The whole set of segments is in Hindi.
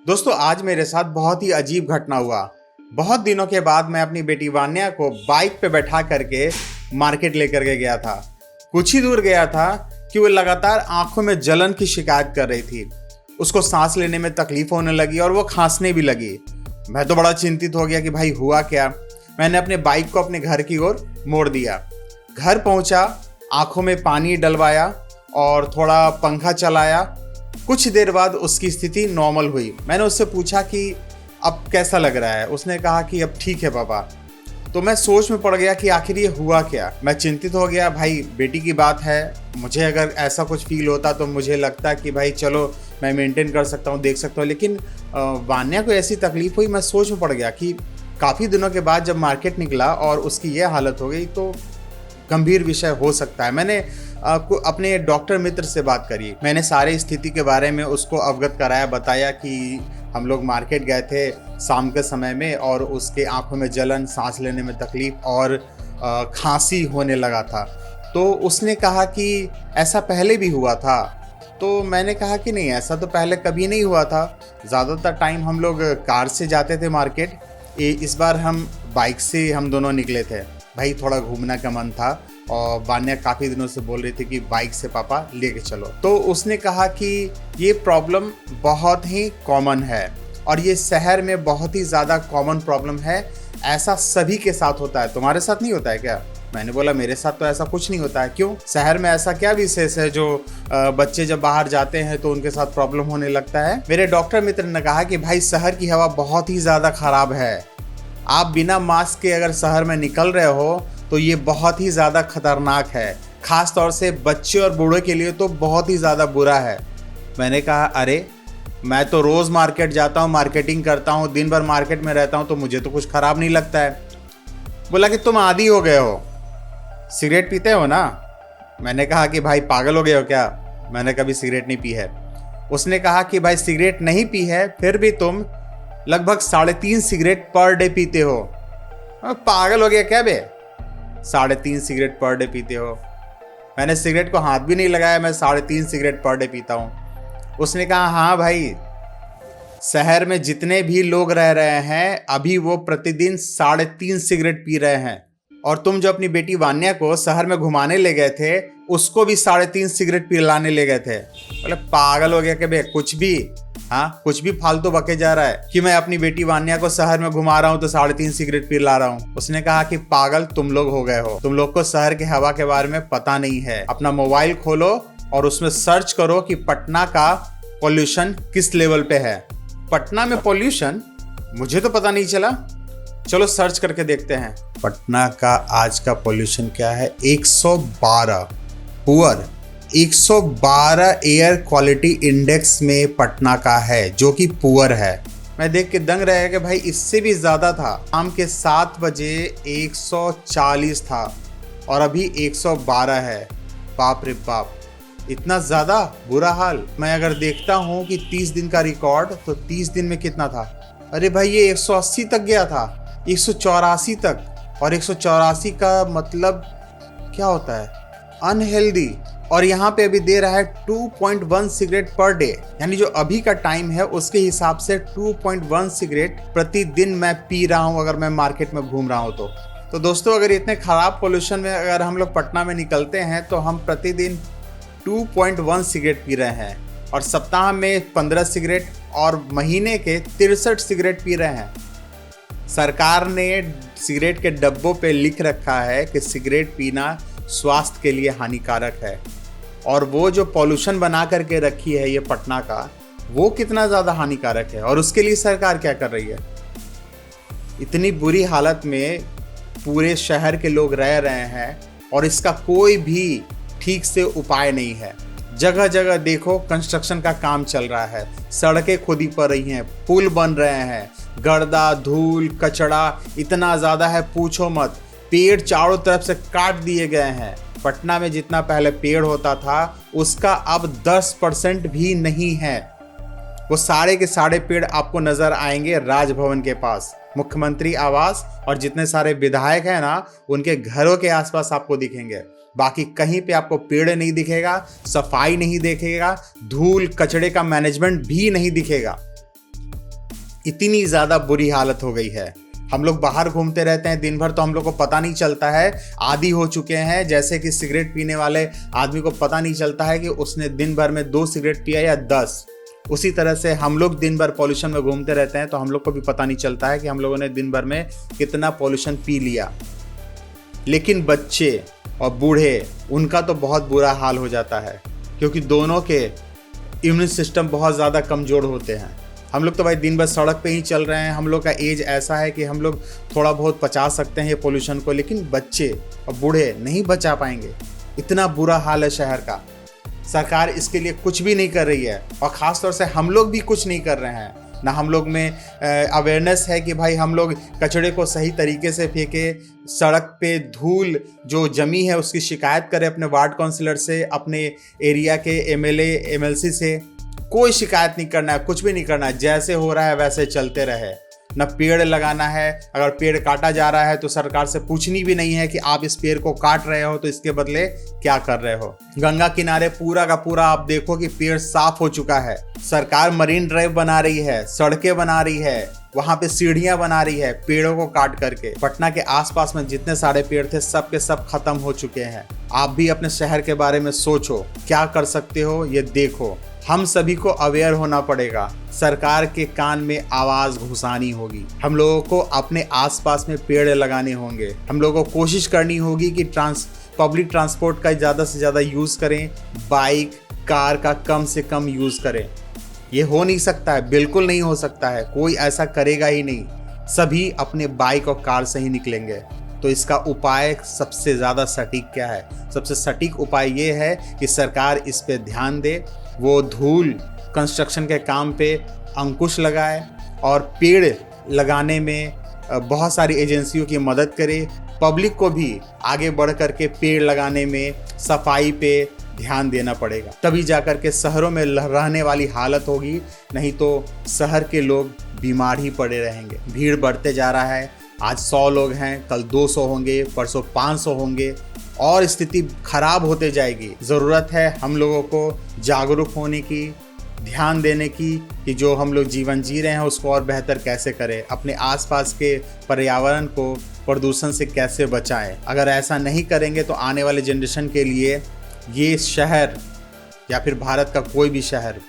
दोस्तों आज मेरे साथ बहुत ही अजीब घटना हुआ। बहुत दिनों के बाद मैं अपनी बेटी वान्या को बाइक पे बैठा करके मार्केट लेकर के गया था। कुछ ही दूर गया था कि वो लगातार आंखों में जलन की शिकायत कर रही थी। उसको सांस लेने में तकलीफ होने लगी और वो खांसने भी लगी। मैं तो बड़ा चिंतित हो गया कि भाई हुआ क्या। मैंने अपने बाइक को अपने घर की ओर मोड़ दिया। घर पहुंचा, आंखों में पानी डलवाया और थोड़ा पंखा चलाया। कुछ देर बाद उसकी स्थिति नॉर्मल हुई। मैंने उससे पूछा कि अब कैसा लग रहा है। उसने कहा कि अब ठीक है पापा। तो मैं सोच में पड़ गया कि आखिर ये हुआ क्या। मैं चिंतित हो गया। भाई बेटी की बात है, मुझे अगर ऐसा कुछ फील होता तो मुझे लगता कि भाई चलो मैं मेंटेन कर सकता हूँ, देख सकता हूँ, लेकिन वान्या को ऐसी तकलीफ हुई। मैं सोच में पड़ गया कि काफ़ी दिनों के बाद जब मार्केट निकला और उसकी ये हालत हो गई तो गंभीर विषय हो सकता है। मैंने अपने डॉक्टर मित्र से बात करी। मैंने सारी स्थिति के बारे में उसको अवगत कराया, बताया कि हम लोग मार्केट गए थे शाम के समय में और उसके आंखों में जलन, सांस लेने में तकलीफ और खांसी होने लगा था। तो उसने कहा कि ऐसा पहले भी हुआ था। तो मैंने कहा कि नहीं, ऐसा तो पहले कभी नहीं हुआ था। ज़्यादातर टाइम हम लोग कार से जाते थे मार्केट। इस बार हम बाइक से हम दोनों निकले थे। भाई थोड़ा घूमने का मन था और वान्या काफ़ी दिनों से बोल रही थी कि बाइक से पापा लेके चलो। तो उसने कहा कि ये प्रॉब्लम बहुत ही कॉमन है और ये शहर में बहुत ही ज़्यादा कॉमन प्रॉब्लम है। ऐसा सभी के साथ होता है, तुम्हारे साथ नहीं होता है क्या? मैंने बोला मेरे साथ तो ऐसा कुछ नहीं होता है। क्यों? शहर में ऐसा क्या विशेष है जो बच्चे जब बाहर जाते हैं तो उनके साथ प्रॉब्लम होने लगता है? मेरे डॉक्टर मित्र ने कहा कि भाई शहर की हवा बहुत ही ज़्यादा खराब है। आप बिना मास्क के अगर शहर में निकल रहे हो तो ये बहुत ही ज़्यादा खतरनाक है। ख़ास तौर से बच्चे और बूढ़े के लिए तो बहुत ही ज़्यादा बुरा है। मैंने कहा अरे मैं तो रोज़ मार्केट जाता हूँ, मार्केटिंग करता हूँ, दिन भर मार्केट में रहता हूँ, तो मुझे तो कुछ ख़राब नहीं लगता है। बोला कि तुम आदी हो गए हो, सिगरेट पीते हो ना। मैंने कहा कि भाई पागल हो गए हो क्या, मैंने कभी सिगरेट नहीं पी है। उसने कहा कि भाई सिगरेट नहीं पी है फिर भी तुम लगभग 3.5 सिगरेट पर डे पीते हो। पागल हो गया क्या बे, 3.5 सिगरेट पर डे पीते हो? मैंने सिगरेट को हाथ भी नहीं लगाया, मैं 3.5 सिगरेट पर डे पीता हूँ। उसने कहा हाँ भाई, शहर में जितने भी लोग रह रहे हैं अभी वो प्रतिदिन 3.5 सिगरेट पी रहे हैं। और तुम जो अपनी बेटी वान्या को शहर में घुमाने ले गए थे उसको भी 3.5 सिगरेट पिलाने ले गए थे। बोले पागल हो गया कि बे कुछ भी, हाँ कुछ भी फालतू बके जा रहा है कि मैं अपनी बेटी वान्या को शहर में घुमा रहा हूँ तो 3.5 सिगरेट पिला रहा हूँ। उसने कहा कि पागल तुम लोग हो गए हो, तुम लोग को शहर के हवा के बारे में पता नहीं है। अपना मोबाइल खोलो और उसमें सर्च करो कि पटना का पॉल्यूशन किस लेवल पे है। पटना में पॉल्यूशन, मुझे तो पता नहीं चला, चलो सर्च करके देखते हैं। पटना का आज का पॉल्यूशन क्या है? 112 पुअर, 112 एयर क्वालिटी इंडेक्स में पटना का है जो कि पुअर है। मैं देख के दंग रह गया कि भाई इससे भी ज़्यादा था। शाम के 7 बजे 140 था और अभी 112 है। बाप रे बाप, इतना ज़्यादा बुरा हाल। मैं अगर देखता हूँ कि 30 दिन का रिकॉर्ड तो 30 दिन में कितना था? अरे भाई ये 180 तक गया था, 184 तक। और 184 का मतलब क्या होता है? अनहेल्दी। और यहाँ पे अभी दे रहा है 2.1 सिगरेट पर डे, यानी जो अभी का टाइम है उसके हिसाब से 2.1 सिगरेट प्रतिदिन मैं पी रहा हूँ अगर मैं मार्केट में घूम रहा हूँ तो दोस्तों अगर इतने ख़राब पोल्यूशन में अगर हम लोग पटना में निकलते हैं तो हम प्रतिदिन 2.1 सिगरेट पी रहे हैं और सप्ताह में 15 सिगरेट और महीने के 63 सिगरेट पी रहे हैं। सरकार ने सिगरेट के डब्बों पे लिख रखा है कि सिगरेट पीना स्वास्थ्य के लिए हानिकारक है। और वो जो पॉल्यूशन बना करके रखी है ये पटना का, वो कितना ज़्यादा हानिकारक है और उसके लिए सरकार क्या कर रही है? इतनी बुरी हालत में पूरे शहर के लोग रह रहे हैं और इसका कोई भी ठीक से उपाय नहीं है। जगह जगह देखो कंस्ट्रक्शन का काम चल रहा है, सड़कें खुदी पड़ रही हैं, पुल बन रहे हैं, गर्दा धूल कचड़ा इतना ज़्यादा है पूछो मत। पेड़ चारों तरफ से काट दिए गए हैं। पटना में जितना पहले पेड़ होता था उसका अब 10% भी नहीं है। वो सारे के सारे पेड़ आपको नजर आएंगे राजभवन के पास, मुख्यमंत्री आवास और जितने सारे विधायक हैं ना उनके घरों के आसपास आपको दिखेंगे। बाकी कहीं पे आपको पेड़ नहीं दिखेगा, सफाई नहीं दिखेगा, धूल कचड़े का मैनेजमेंट भी नहीं दिखेगा। इतनी ज़्यादा बुरी हालत हो गई है। हम लोग बाहर घूमते रहते हैं दिन भर तो हम लोग को पता नहीं चलता है, आदी हो चुके हैं। जैसे कि सिगरेट पीने वाले आदमी को पता नहीं चलता है कि उसने दिन भर में 2 सिगरेट पिया या 10, उसी तरह से हम लोग दिन भर पॉल्यूशन में घूमते रहते हैं तो हम लोग को भी पता नहीं चलता है कि हम लोगों ने दिन भर में कितना पॉल्यूशन पी लिया। लेकिन बच्चे और बूढ़े, उनका तो बहुत बुरा हाल हो जाता है, क्योंकि दोनों के इम्यून सिस्टम बहुत ज़्यादा कमज़ोर होते हैं। हम लोग तो भाई दिन भर सड़क पे ही चल रहे हैं, हम लोग का एज ऐसा है कि हम लोग थोड़ा बहुत बचा सकते हैं ये पोल्यूशन को, लेकिन बच्चे और बूढ़े नहीं बचा पाएंगे। इतना बुरा हाल है शहर का। सरकार इसके लिए कुछ भी नहीं कर रही है और ख़ास तौर से हम लोग भी कुछ नहीं कर रहे हैं। ना हम लोग में अवेयरनेस है कि भाई हम लोग कचड़े को सही तरीके से फेंके, सड़क पे धूल जो जमी है उसकी शिकायत करें अपने वार्ड काउंसिलर से, अपने एरिया के एमएलए एमएलसी से। कोई शिकायत नहीं करना है, कुछ भी नहीं करना है, जैसे हो रहा है वैसे चलते रहे। न पेड़ लगाना है, अगर पेड़ काटा जा रहा है तो सरकार से पूछनी भी नहीं है कि आप इस पेड़ को काट रहे हो तो इसके बदले क्या कर रहे हो। गंगा किनारे पूरा का पूरा आप देखो कि पेड़ साफ हो चुका है। सरकार मरीन ड्राइव बना रही है, सड़कें बना रही है, वहां पे सीढ़ियां बना रही है पेड़ों को काट करके। पटना के आसपास में जितने सारे पेड़ थे सब के सब खत्म हो चुके हैं। आप भी अपने शहर के बारे में सोचो, क्या कर सकते हो ये देखो। हम सभी को अवेयर होना पड़ेगा, सरकार के कान में आवाज घुसानी होगी। हम लोगों को अपने आसपास में पेड़ लगाने होंगे। हम लोगों को कोशिश करनी होगी कि पब्लिक ट्रांसपोर्ट का ज़्यादा से ज़्यादा यूज़ करें, बाइक कार का कम से कम यूज़ करें। ये हो नहीं सकता है, बिल्कुल नहीं हो सकता है, कोई ऐसा करेगा ही नहीं। सभी अपने बाइक और कार से ही निकलेंगे। तो इसका उपाय सबसे ज़्यादा सटीक क्या है? सबसे सटीक उपाय ये है कि सरकार इस पे ध्यान दे, वो धूल कंस्ट्रक्शन के काम पे अंकुश लगाए और पेड़ लगाने में बहुत सारी एजेंसियों की मदद करे। पब्लिक को भी आगे बढ़ कर के पेड़ लगाने में, सफाई पे ध्यान देना पड़ेगा, तभी जाकर के शहरों में रहने वाली हालत होगी। नहीं तो शहर के लोग बीमार ही पड़े रहेंगे। भीड़ बढ़ते जा रहा है, आज 100 लोग हैं, कल 200 होंगे, परसों 500 होंगे और स्थिति खराब होते जाएगी। ज़रूरत है हम लोगों को जागरूक होने की, ध्यान देने की कि जो हम लोग जीवन जी रहे हैं उसको और बेहतर कैसे करें, अपने आसपास के पर्यावरण को प्रदूषण से कैसे बचाएं। अगर ऐसा नहीं करेंगे तो आने वाले जनरेशन के लिए ये शहर या फिर भारत का कोई भी शहर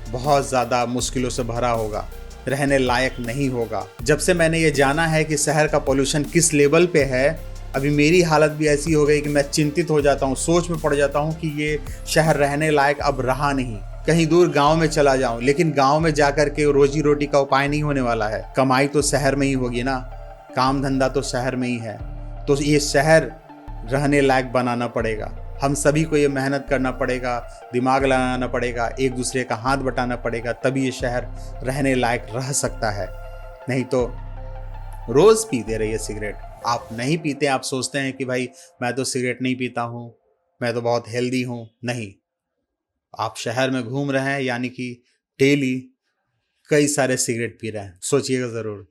बहुत ज़्यादा मुश्किलों से भरा होगा, रहने लायक नहीं होगा। जब से मैंने ये जाना है कि शहर का पोल्यूशन किस लेवल पे है, अभी मेरी हालत भी ऐसी हो गई कि मैं चिंतित हो जाता हूँ, सोच में पड़ जाता हूँ कि ये शहर रहने लायक अब रहा नहीं। कहीं दूर गांव में चला जाऊं, लेकिन गांव में जाकर के रोजी रोटी का उपाय नहीं होने वाला है। कमाई तो शहर में ही होगी ना, काम धंधा तो शहर में ही है। तो ये शहर रहने लायक बनाना पड़ेगा। हम सभी को ये मेहनत करना पड़ेगा, दिमाग लगाना पड़ेगा, एक दूसरे का हाथ बटाना पड़ेगा, तभी ये शहर रहने लायक रह सकता है। नहीं तो रोज़ पीते रहिए सिगरेट। आप नहीं पीते, आप सोचते हैं कि भाई मैं तो सिगरेट नहीं पीता हूँ, मैं तो बहुत हेल्दी हूँ। नहीं, आप शहर में घूम रहे हैं यानी कि डेली कई सारे सिगरेट पी रहे हैं। सोचिएगा ज़रूर।